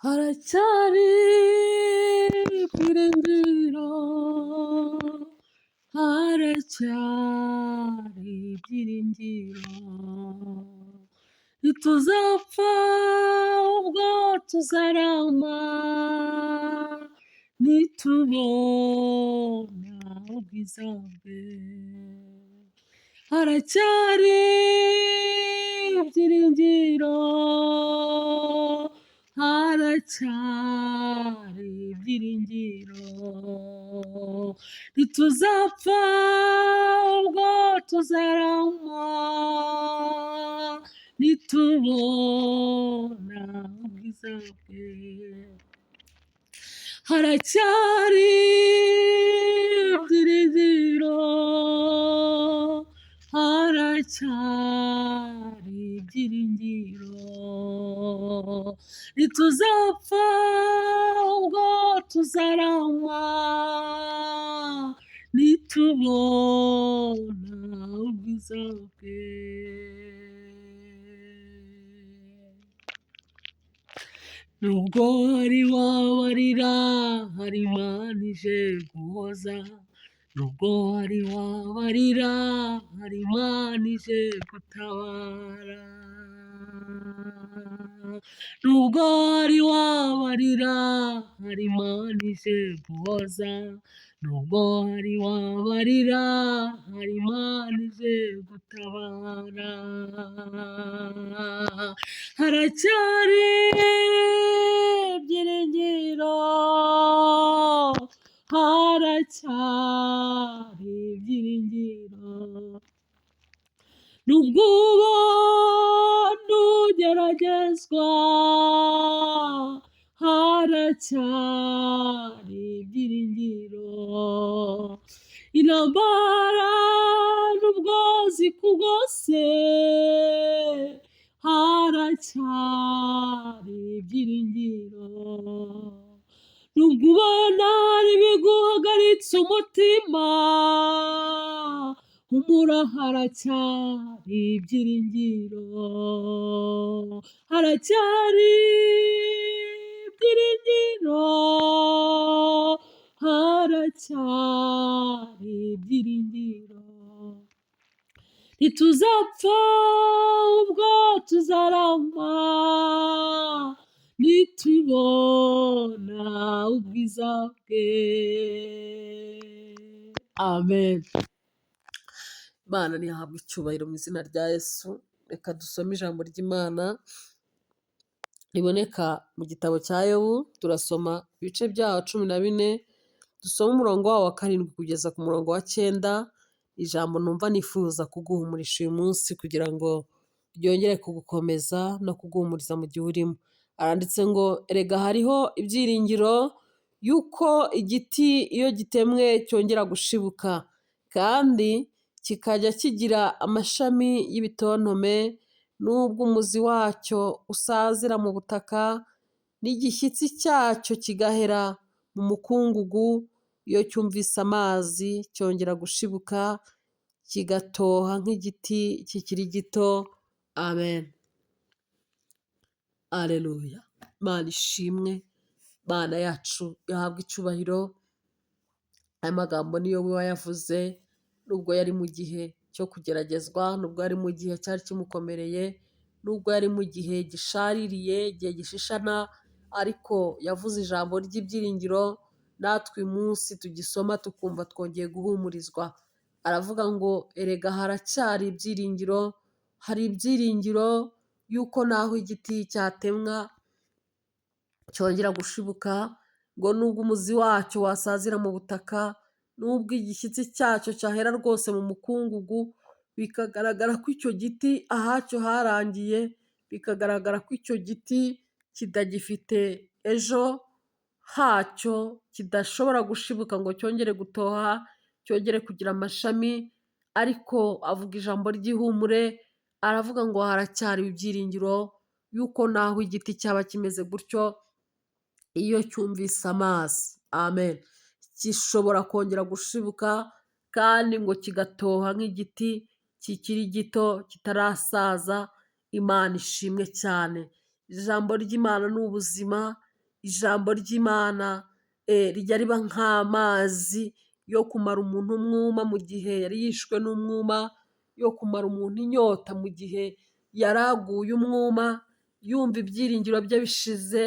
haracyari ibyiringiro, haracyari ibyiringiro, ntituzapfa ubwo tuzarama, nitubona ubwiza bwe. Haracyari ibyiringiro, haracyari ibyiringiro, ntituzapfa ubwo tuzarama, nitubona ubwiza bwe. Haracyari ibyiringiro, haracyari ibyiringiro, ntituzapfa ubwo tuzarama, nitubona ubwiza bwe. Nubwo wari wabarira, hari Imana ije guhoza. Nubwo wari wabarira, hari Imana ije gutabara. Nubwo wari wabarira, hari Imana ije guhoza. Nubwo wari wabarira, hari Imana ije gutabara. Haracyari ibyiringiro, haracyari ibyiringiro, nubwo ubona ugeragezwa, haracyari ibyiringiro, intambara nubwo zikugose, haracyari ibyiringiro, nubwo ubona ibiguhagaritse umutima, humura haracyari ibyiringiro, haracyari ibyiringiro, haracyari ibyiringiro, ntituzapfa ubwo tuzarama, nitubona ubwiza bwe. Amen. Imana ntihabwe icyubahiro mu izina rya Yesu. Reka dusome ijambo ry'Imana riboneka mu gitabo cya Yobu. Turasoma ibice byaho 14, dusome umurongo wawo wa 7 kugeza ku murongo wa 9. Ijambo numva nifuza kuguhumurisha uyu munsi kugira ngo ryongere kugukomeza no kuguhumuriza mu gihe urimo. Aranditse ngo, erega hariho ibyiringiro yuko igiti iyo gitemwe cyongera gushibuka, kandi kikajya kigira amashami y'ibitontome, n'ubwo umuzi wacyo usazira mu butaka, n'igishyitsi cyacyo kigahera mu mukungugu, iyo cyumvise amazi cyongera gushibuka, kigatoha nk'igiti kikiri gito. Amen. Aleluya. Imana ishimwe, Imana yacu yahabwa icyubahiro. Aya magambo niyo we wayavuze, nubwo yari mu gihe cyo kugeragezwa, nubwo yari mu gihe cyari kimukomereye, nubwo yari mu gihe gishaririye, igihe gishishana, ariko yavuze ijambo ry'ibyiringiro. Natwe uyu munsi tugisoma tukumva twongeye guhumurizwa. Aravuga ngo, erega haracyari ibyiringiro, hari ibyiringiro yuko naho igiti cyatemwa cyongera gushibuka, ngo nubwo umuzi wacyo wasazira mu butaka, nubwo igishyitsi cyacyo cyahera rwose mu mukungugu, bikagaragara ko icyo giti ahacyo harangiye, bikagaragara ko icyo giti kitagifite ejo hacyo, kidashobora gushibuka ngo cyongere gutoha, cyongere kugira amashami. Ariko avuga ijambo ry'ihumure, aravuga ngo haracyari ibyiringiro yuko naho igiti cyaba kimeze gutyo, iyo cyumvise amazi, amen, gishobora kongera gushibuka, kandi ngo kigatoha nk'igiti kikiri gito kitarasaza. Imana ishimwe cyane. Ijambo ry'Imana ni ubuzima, ijambo ry'Imana rijya riba nk'amazi yo kumara umuntu umwuma mu gihe yari yishwe n'umwuma, yo kumara umuntu inyota mu gihe yari aguye umwuma, yumva ibyiringiro bye bishize,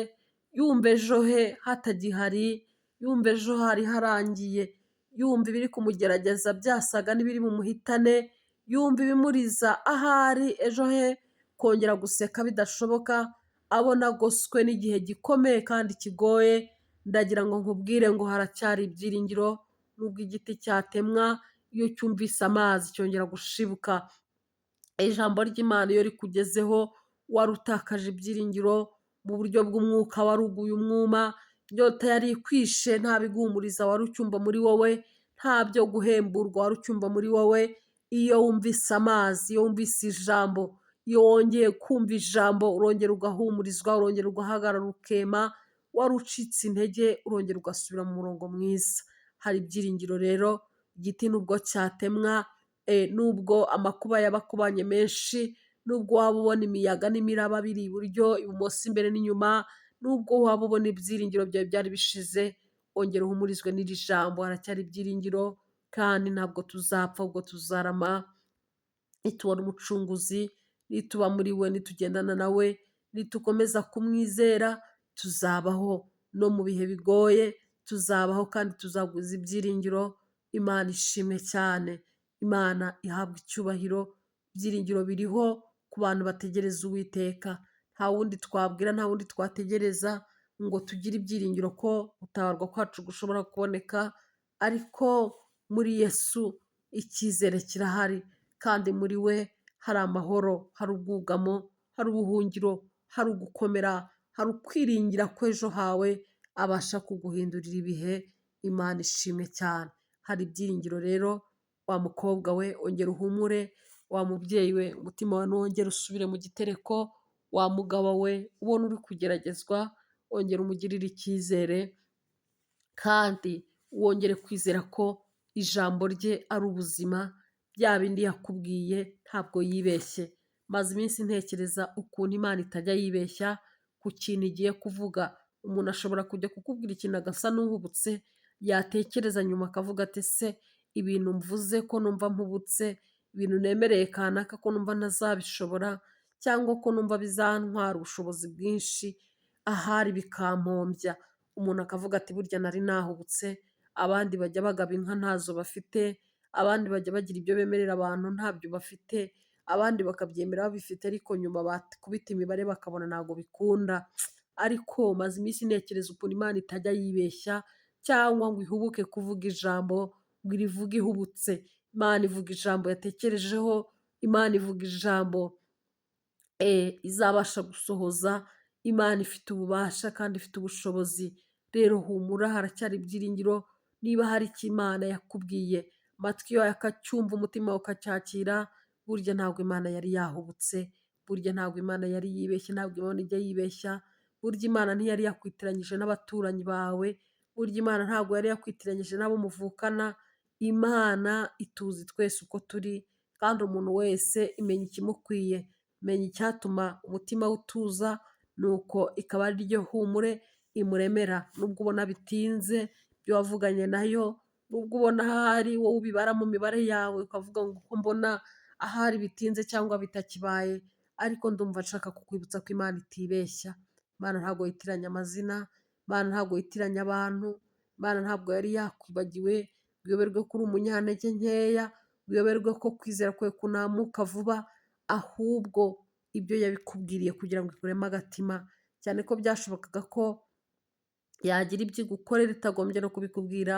yumva ejo he hatagihari, yumva ejo hari harangiye, yumva ibiri kumugerageza byasaga n'ibiri bumuhitane, yumva ibimuriza ahari ejo he kongera guseka bidashoboka, abona agoswe n'igihe gikomeye kandi kigoye, ndagira ngo nkubwire ngo haracyari ibyiringiro, nubwo igiti cyatemwa, iyo cyumvise amazi cyongera gushibuka. Ijambo ry'Imana iyo rikugezeho wari utakaje ibyiringiro mu buryo bw'umwuka, wari uguye umwuma, inyota yari ikwishe, nta biguhumuriza wari ucyumva muri wowe, nta byo guhemburwa wari ucyumva muri wowe, iyo wumvise amazi, iyo wumvise ijambo, iyo wongeye kumva ijambo urongera ugahumurizwa, urongera ugahagarara ukema, wari ucitse intege urongera ugasubira mu murongo mwiza. Hari ibyiringiro rero, igiti nubwo cyatemwa, nubwo amakuba yaba akubanye menshi, nubwo waba ubona imiyaga n'imiraba biri iburyo, ibumoso, imbere n'inyuma, nubwo waba ubona ibyiringiro byawe byari bishize, ongera uhumurizwe n'iri jambo, haracyari ibyiringiro kandi ntabwo tuzapfa ahubwo tuzarama, nitubona umucunguzi, nituba muri we, nitugendana nawe, nitukomeza kumwizera, tuzabaho no mu bihe bigoye, tuzabaho kandi tuzaguza ibyiringiro. Imana ishimwe cyane, Imana ihabwa icyubahiro, ibyiringiro biriho ku bantu bategereza Uwiteka, nta wundi twabwira, nta wundi twategereza ngo tugire ibyiringiro ko gutabarwa kwacu gushobora kuboneka, ariko muri Yesu icyizere kirahari kandi muri we hari amahoro, hari ubwugamo, hari ubuhungiro, hari ugukomera, hari ukwiringira ko ejo hawe abasha kuguhindurira ibihe. Imana ishimwe cyane, hari ibyiringiro rero. Wa mukobwa we ongera uhumure, wa mubyeyi we umutima wawe ntiwongere usubire mu gitereko, wa mugabo we ubona uri kugeragezwa ongera umugirire icyizere, kandi wongere kwizera ko ijambo rye ari ubuzima, bya bindi yakubwiye ntabwo yibeshye. Maze iminsi ntekereza ukuntu Imana itajya yibeshya ku kintu igiye kuvuga. Umuntu ashobora kujya kukubwira ikintu agasa n'uhubutse, yatekereza nyuma akavuga ati ese ibintu mvuze ko numva mpubutse, ibintu nemereye kanaka ko numva ntazabishobora, cyangwa ko numva bizantwara ubushobozi bwinshi, ahari bikampombya. Umuntu akavuga ati burya nari nahubutse, abandi bajya bagaba inka ntazo bafite, abandi bajya bagira ibyo bemerera abantu ntabyo bafite, abandi bakabyemera babifite ariko nyuma bakubita imibare bakabona ntabwo bikunda. Ariko maze iminsi ntekereza ukuntu Imana itajya yibeshya, cyangwa ngo ihubuke kuvuga ijambo ngo irivuge ihubutse. Imana ivuga ijambo yatekerejeho, Imana ivuga ijambo izabasha gusohoza. Imana ifite ububasha kandi ifite ubushobozi. Rero humura, haracyari ibyiringiro. Niba hari icyo Imana yakubwiye, amatwi yawe akacyumva, umutima wawe ukacyakira, burya ntabwo Imana yari yahubutse, burya ntabwo Imana yari yibeshye, ntabwo Imana ijya yibeshya, burya Imana ntiyari yakwitiranyije n'abaturanyi bawe, burya Imana ntabwo yari yakwitiranyije n'abo muvukana. Imana ituzi twese uko turi, kandi umuntu wese imenya ikimukwiye, imenya icyatuma umutima we utuza, nuko ikaba ari ryo humure imuremera. Nubwo ubona bitinze ibyo wavuganye nayo, nubwo ubona ahari wowe ubibara mu mibare yawe ukavuga ngo uko mbona ahari bitinze cyangwa bitakibaye, ariko ndumva nshaka kukwibutsa ko Imana itibeshya. Imana ntabwo yitiranya amazina, Imana ntabwo yitiranya abantu, Imana ntabwo yari yakwibagiwe, uyoberwe ko uri umunyantege nkeya, uyoberwe ko kwizera kwawe kunamuka vuba, ahubwo ibyo yabikubwiriye kugira ngo ikureme agatima, cyane ko byashobokaga ko yagira ibyo igukorera itagombye no kubikubwira.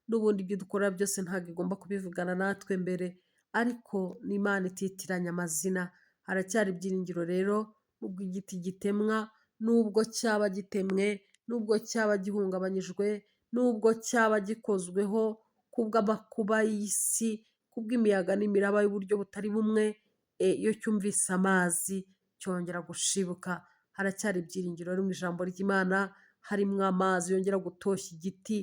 N'ubundi ibyo dukorera byose ntabwo igomba kubivugana natwe mbere, ariko n'Imana ititiranya amazina. Haracyari ibyiringiro rero, nubwo igiti gitemwa, nubwo cyaba gitemwe, nubwo cyaba gihungabanyijwe, nubwo cyaba gikozweho kubw'amakuba y'isi, kubw'imiyaga n'imiraba y'uburyo butari bumwe, iyo cyumvise amazi cyongera gushibuka. Haracyari ibyiringiro rero mu ijambo ry'Imana, harimo amazi yongera gutoshya igiti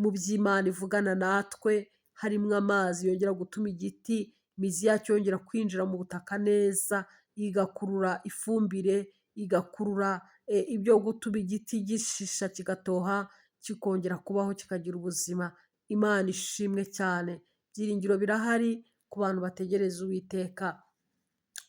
mu by'Imana ivugana natwe, harimo amazi yongera gutuma igiti imizi yacyo yongera kwinjira mu butaka neza, igakurura ifumbire, igakurura ibyo gutuma igiti gishisha kigatoha kikongera kubaho kikagira ubuzima. Imana ishimwe cyane. Ibyiringiro birahari ku bantu bategereza Uwiteka.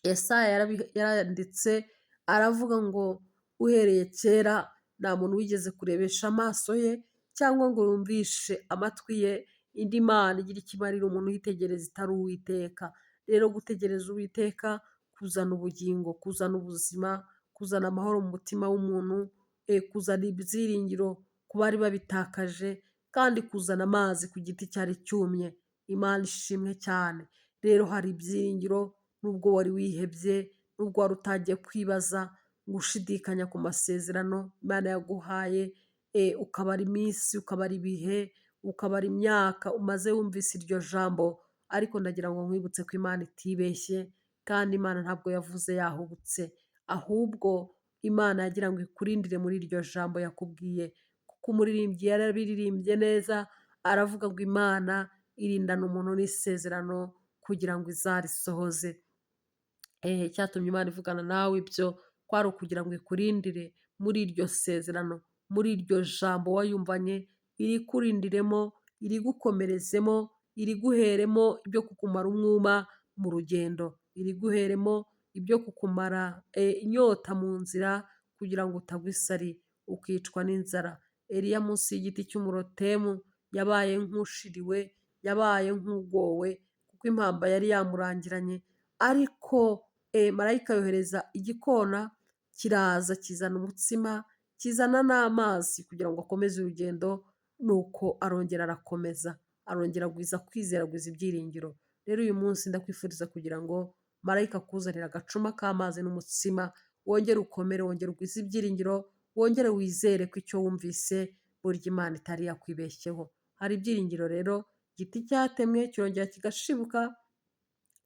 Yesaya yaranditse aravuga ngo uhereye kera nta muntu wigeze kurebesha amaso ye cyangwa ngo yumvishe amatwi ye indi mana igira ikimarira umuntu uyitegereza itari Uwiteka. Rero gutegereza Uwiteka kuzana ubugingo, kuzana ubuzima, kuzana amahoro mu mutima w'umuntu, kuzana ibyiringiro ku bari babitakaje, kandi kuzana amazi ku giti cyari cyumye. Imana ishimwe cyane. Rero hari ibyiringiro nubwo wari wihebye, nubwo wari utagiye kwibaza ngo ushidikanya ku masezerano Imana yaguhaye, ukabara iminsi, ukabara ibihe, ukabara imyaka umaze wumvise iryo jambo, ariko ndagira ngo nkwibutse ko Imana itibeshye, kandi Imana ntabwo yavuze yahubutse, ahubwo Imana yagira ngo ikurindire muri iryo jambo yakubwiye, kuko umuririmbyi yarabiririmbye neza aravuga ngo Imana irindana umuntu n'isezerano kugira ngo izarisohoze. Icyatumye Imana ivugana nawe ibyo kwari ukugira ngo ikurindire muri iryo sezerano, muri iryo jambo wayumvanye, irikurindiremo, irigukomerezemo, iriguheremo ibyo kukumara umwuma mu rugendo, iriguheremo ibyo kukumara inyota mu nzira kugira ngo utagwa isari ukicwa n'inzara. Eliya munsi y'igiti cy'umurotemu yabaye nk'ushiriwe, yabaye nk'ugowe kuko impamba yari yamurangiranye, ariko marayika yohereza igikona kiraza kizana umutsima, kizana n'amazi kugira ngo akomeze urugendo, nuko arongera arakomeza, arongera agwiza kwizera, agwiza ibyiringiro. Rero uyu munsi ndakwifuriza kugira ngo marayika akuzanire agacuma k'amazi n'umutsima, wongere ukomere, wongere ugwize ibyiringiro, wongere wizere ko icyo wumvise burya Imana itari yakwibeshyeho. Hari ibyiringiro rero, igiti cyatemwe kirongera kigashibuka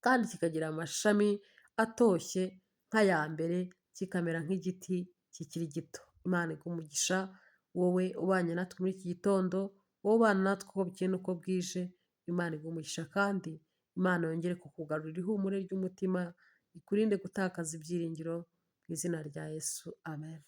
kandi kikagira amashami atoshye nk'aya mbere, kikamera nk'igiti kikiri gito. Imana iguhe umugisha, wowe ubanye natwe muri iki gitondo, wowe ubana natwe uko bukeye n'uko bwije, Imana iguhe umugisha, kandi Imana yongere kukugarurira ihumure ry'umutima, ikurinde gutakaza ibyiringiro mu izina rya Yesu, amen.